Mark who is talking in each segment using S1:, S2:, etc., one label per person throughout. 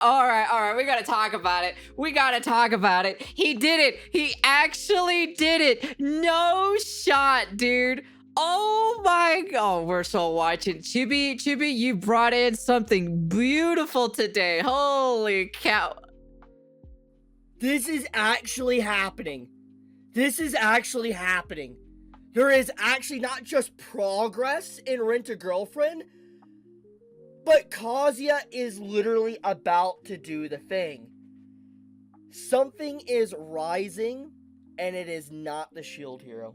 S1: All right, we gotta talk about it. We gotta talk about it. He did it. He actually did it. No shot, dude. Oh my god, we're so watching. Chibi, you brought in something beautiful today. Holy cow.
S2: This is actually happening. This is actually happening. There is actually not just progress in Rent-A-Girlfriend, but Kazuya is literally about to do the thing. Something is rising, and it is not the shield hero.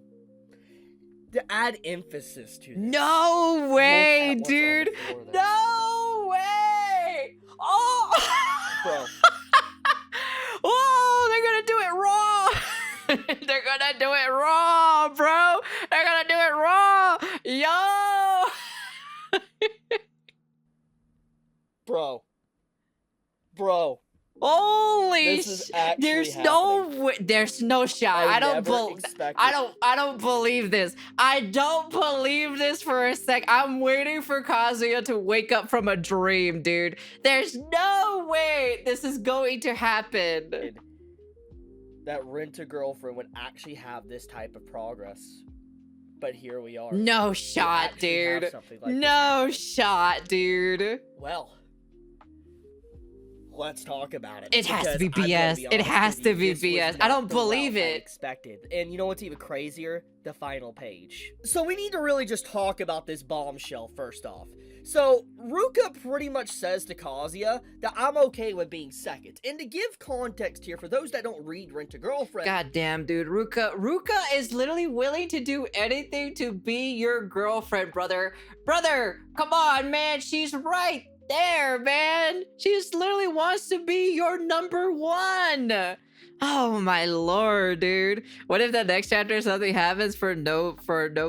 S2: To add emphasis to this.
S1: No way, dude. No way. Oh.
S2: Bro.
S1: Oh, they're gonna do it raw. They're gonna do it raw, bro. They're gonna do it raw. Yo.
S2: Bro.
S1: Holy
S2: this is actually
S1: there's
S2: happening.
S1: There's no shot. I don't believe this. I don't believe this for a sec. I'm waiting for Kazuya to wake up from a dream, dude. There's no way this is going to happen.
S2: That Rent-A-Girlfriend would actually have this type of progress. But here we are.
S1: No shot, dude. No shot, dude.
S2: Well, let's talk about it.
S1: It has to be BS. It has to be BS. I don't believe it.
S2: Expected. And you know what's even crazier? The final page. So we need to really just talk about this bombshell first off. So Ruka pretty much says to Kazuya that I'm okay with being second. And to give context here, for those that don't read Rent-A-Girlfriend.
S1: God damn, dude. Ruka is literally willing to do anything to be your girlfriend, brother. Brother, come on, man. She's right there, man. She just literally wants to be your number one. Oh my lord, dude. What if the next chapter something happens for no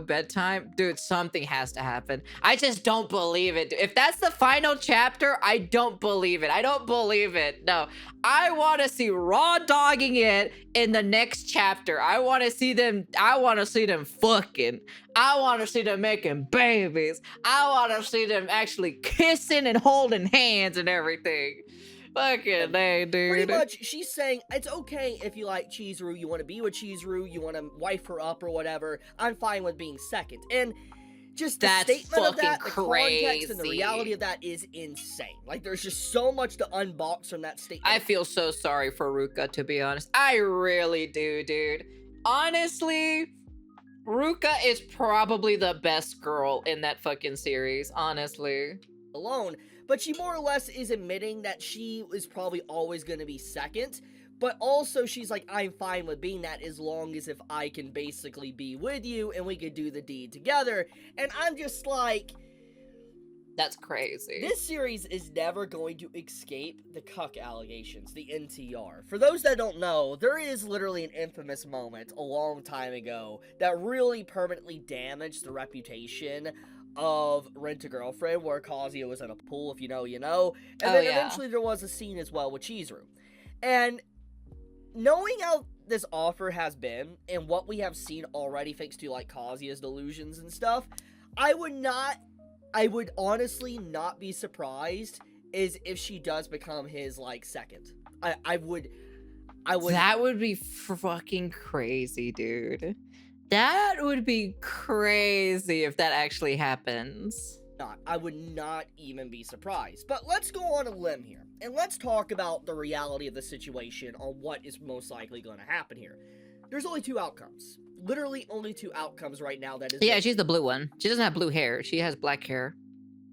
S1: bedtime? Dude, something has to happen. I just don't believe it. If that's the final chapter, I don't believe it. I don't believe it. No. I want to see raw dogging it in the next chapter. I want to see them fucking. I want to see them making babies. I want to see them actually kissing and holding hands and everything. Fucking hey, dude.
S2: Pretty much, she's saying, it's okay if you like Chizuru, you want to be with Chizuru, you want to wife her up or whatever, I'm fine with being second. And just the statement of that, the context and the reality of that is insane. Like, there's just so much to unbox from that statement.
S1: I feel so sorry for Ruka, to be honest. I really do, dude. Honestly, Ruka is probably the best girl in that fucking series, honestly.
S2: Alone. But she more or less is admitting that she is probably always going to be second. But also she's like, I'm fine with being that as long as if I can basically be with you and we could do the deed together. And I'm just like...
S1: That's crazy.
S2: This series is never going to escape the cuck allegations, the NTR. For those that don't know, there is literally an infamous moment a long time ago that really permanently damaged the reputation of Rent-A-Girlfriend, where Kazuya was in a pool, if you know, you know. And then eventually there was a scene as well with Chizuru. And knowing how this offer has been, and what we have seen already thanks to, like, Kazuya's delusions and stuff, I would honestly not be surprised is if she does become his, like, second. I would...
S1: That would be fucking crazy, dude. That would be crazy if that actually happens.
S2: I would not even be surprised. But let's go on a limb here. And let's talk about the reality of the situation on what is most likely going to happen here. There's only two outcomes. Literally only two outcomes right now that is...
S1: Yeah, she's the blue one. She doesn't have blue hair. She has black hair.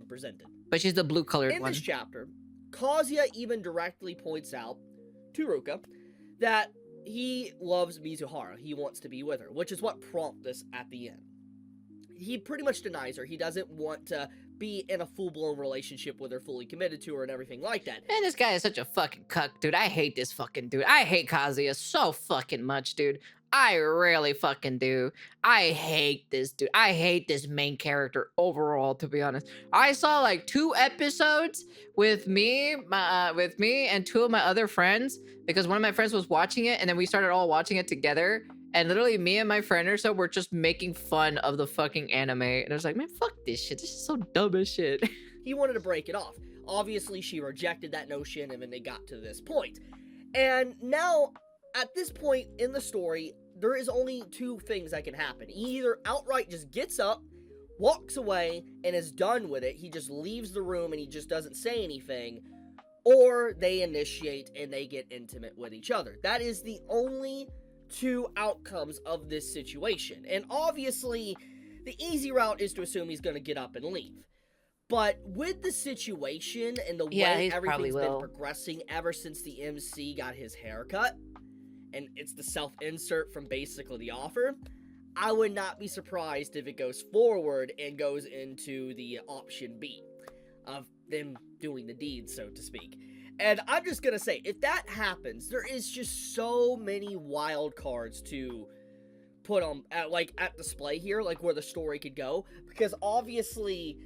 S2: Presented.
S1: But she's the blue colored one.
S2: In this chapter, Kazuya even directly points out to Ruka that he loves Mizuhara. He wants to be with her, which is what prompted this at the end. He pretty much denies her. He doesn't want to be in a full-blown relationship with her, fully committed to her and everything like that.
S1: Man, this guy is such a fucking cuck, dude. I hate this fucking dude. I hate Kazuya so fucking much, dude. I really fucking do. I hate this dude. I hate this main character overall, to be honest. I saw like 2 episodes with me and 2 of my other friends, because one of my friends was watching it, and then we started all watching it together. And literally me and my friend or so were just making fun of the fucking anime. And I was like, man, fuck this shit. This is so dumb as shit.
S2: He wanted to break it off. Obviously, she rejected that notion, and then they got to this point. And now, at this point in the story, there is only two things that can happen. He either outright just gets up, walks away, and is done with it. He just leaves the room and he just doesn't say anything. Or they initiate and they get intimate with each other. That is the only two outcomes of this situation. And obviously, the easy route is to assume he's going to get up and leave. But with the situation and the way everything's been progressing ever since the MC got his haircut, and it's the self-insert from basically the offer, I would not be surprised if it goes forward and goes into the option B of them doing the deed, so to speak. And I'm just gonna say, if that happens, there is just so many wild cards to put on, at display here, like where the story could go, because obviously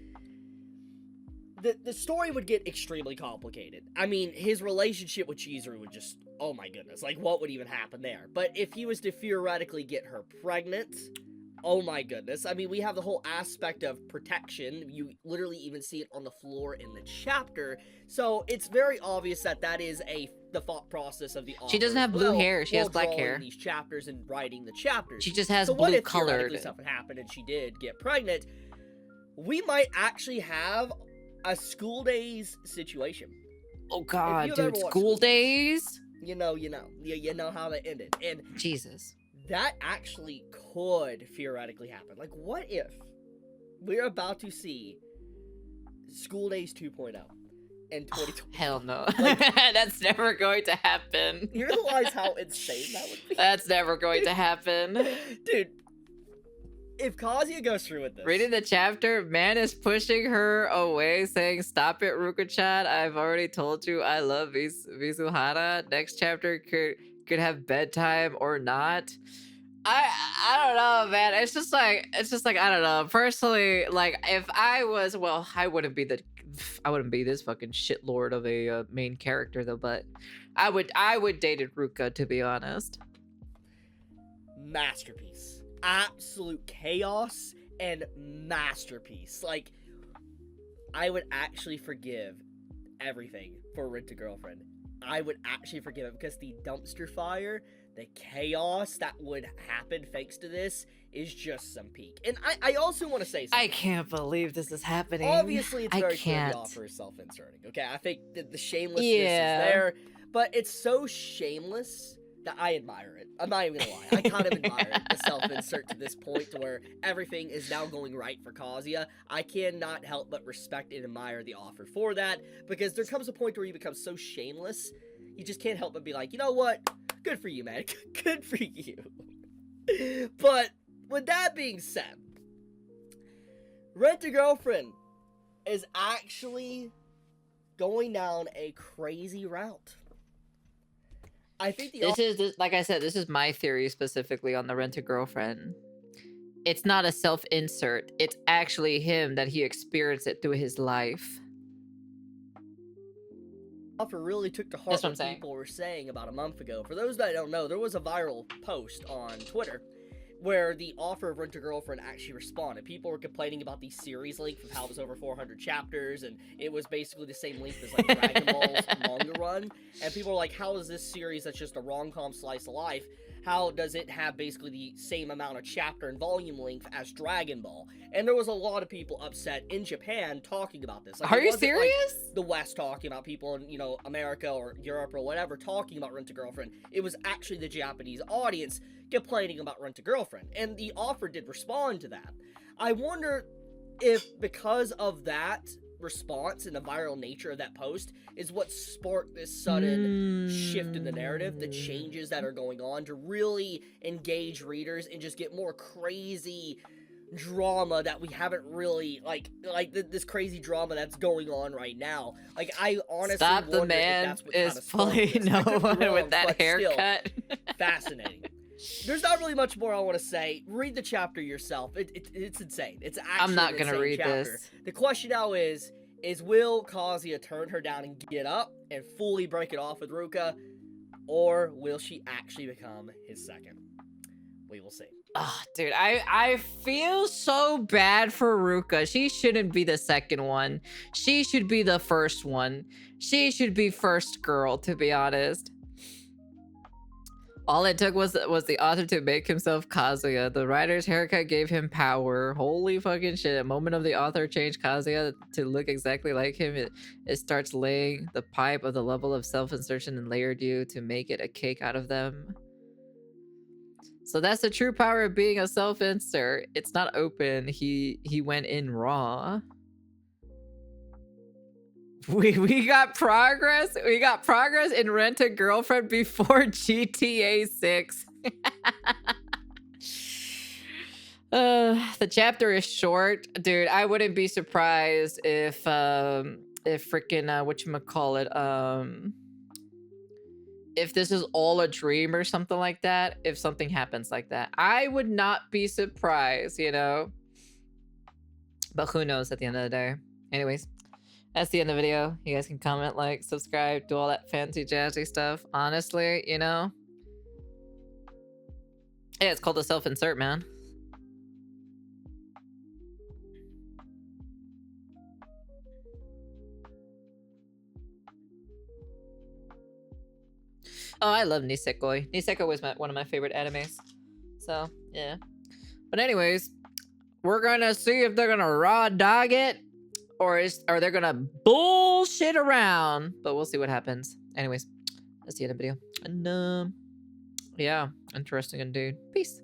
S2: the story would get extremely complicated. I mean, his relationship with Chizuru would just, oh my goodness, like what would even happen there? But if he was to theoretically get her pregnant, oh my goodness. I mean, we have the whole aspect of protection. You literally even see it on the floor in the chapter. So it's very obvious that that is the thought process of the author.
S1: She doesn't have blue hair. She has black hair.
S2: These chapters and writing the chapters.
S1: She just has
S2: so
S1: blue
S2: what if
S1: colored.
S2: Something happened and she did get pregnant? We might actually have a school days situation.
S1: Oh God, dude, school days.
S2: You know how that ended, and
S1: Jesus.
S2: That actually could theoretically happen. Like, what if we're about to see School Days 2.0 in 2020?
S1: Hell no. Like, that's never going to happen.
S2: You realize how insane that would be?
S1: That's never going to happen.
S2: Dude, if Kazuya goes through with this...
S1: Reading the chapter, man is pushing her away, saying, "Stop it, Ruka-chan. I've already told you I love Mizuhara. Next chapter could have bedtime or not." I don't know, man. It's just like I don't know. Personally, like if I was, well, I wouldn't be this fucking shitlord of a main character though, but I would date Ruka, to be honest.
S2: Masterpiece. Absolute chaos and masterpiece. Like, I would actually forgive everything for Rent-a-Girlfriend. I would actually forgive it because the dumpster fire, the chaos that would happen thanks to this is just some peak. And I also want to say something.
S1: I can't believe this is happening.
S2: Obviously, it's very clear the offer is self-inserting. Okay, I think that the shamelessness is there, but it's so shameless that I admire it. I'm not even gonna lie. I kind of admire the self-insert to this point to where everything is now going right for Kazuya. I cannot help but respect and admire the offer for that, because there comes a point where you become so shameless, you just can't help but be like, you know what? Good for you, man. Good for you. But with that being said, Rent-a-Girlfriend is actually going down a crazy route. I think
S1: like I said, this is my theory specifically on the Rent-a-Girlfriend. It's not a self-insert. It's actually him that he experienced it through his life.
S2: Offer really took to heart what people were saying about a month ago. For those that don't know, there was a viral post on Twitter where the author of Rent-a-Girlfriend actually responded. People were complaining about the series length of how it was over 400 chapters, and it was basically the same length as, like, Dragon Ball's manga run. And people were like, how is this series that's just a rom-com slice of life, how does it have basically the same amount of chapter and volume length as Dragon Ball? And there was a lot of people upset in Japan talking about this. Like,
S1: are you serious?
S2: Like the West talking about people in, you know, America or Europe or whatever talking about Rent-a-Girlfriend. It was actually the Japanese audience complaining about Rent-a-Girlfriend. And the author did respond to that. I wonder if because of that response and the viral nature of that post is what sparked this sudden shift in the narrative, the changes that are going on to really engage readers and just get more crazy drama that we haven't really this crazy drama that's going on right now. Like, I honestly
S1: Stop, the man is fully no one with that haircut.
S2: Fascinating. There's not really much more I want to say. Read the chapter yourself. It's insane. It's actually
S1: I'm not gonna read
S2: chapter.
S1: this.
S2: The question now is will Kazuya turn her down and get up and fully break it off with Ruka, or will she actually become his second? We will see.
S1: Oh, dude, I feel so bad for Ruka. She shouldn't be the second one. She should be the first one. She should be first girl, to be honest. All it took was the author to make himself Kazuya. The writer's haircut gave him power. Holy fucking shit. A moment of the author changed Kazuya to look exactly like him. It starts laying the pipe of the level of self-insertion and layered you to make it a cake out of them. So that's the true power of being a self-insert. It's not open. He went in raw. We got progress. We got progress in Rent a Girlfriend before GTA 6. The chapter is short, dude. I wouldn't be surprised if freaking whatchamacallit, if this is all a dream or something like that, if something happens like that. I would not be surprised, you know? But who knows at the end of the day. Anyways, that's the end of the video. You guys can comment, like, subscribe, do all that fancy jazzy stuff. Honestly, you know? Yeah, it's called a self-insert, man. Oh, I love Nisekoi. Nisekoi was one of my favorite animes. So, yeah. But anyways, we're gonna see if they're gonna raw dog it or they're gonna bullshit around. But we'll see what happens. Anyways, that's the end of the video. And, yeah, interesting indeed. Peace.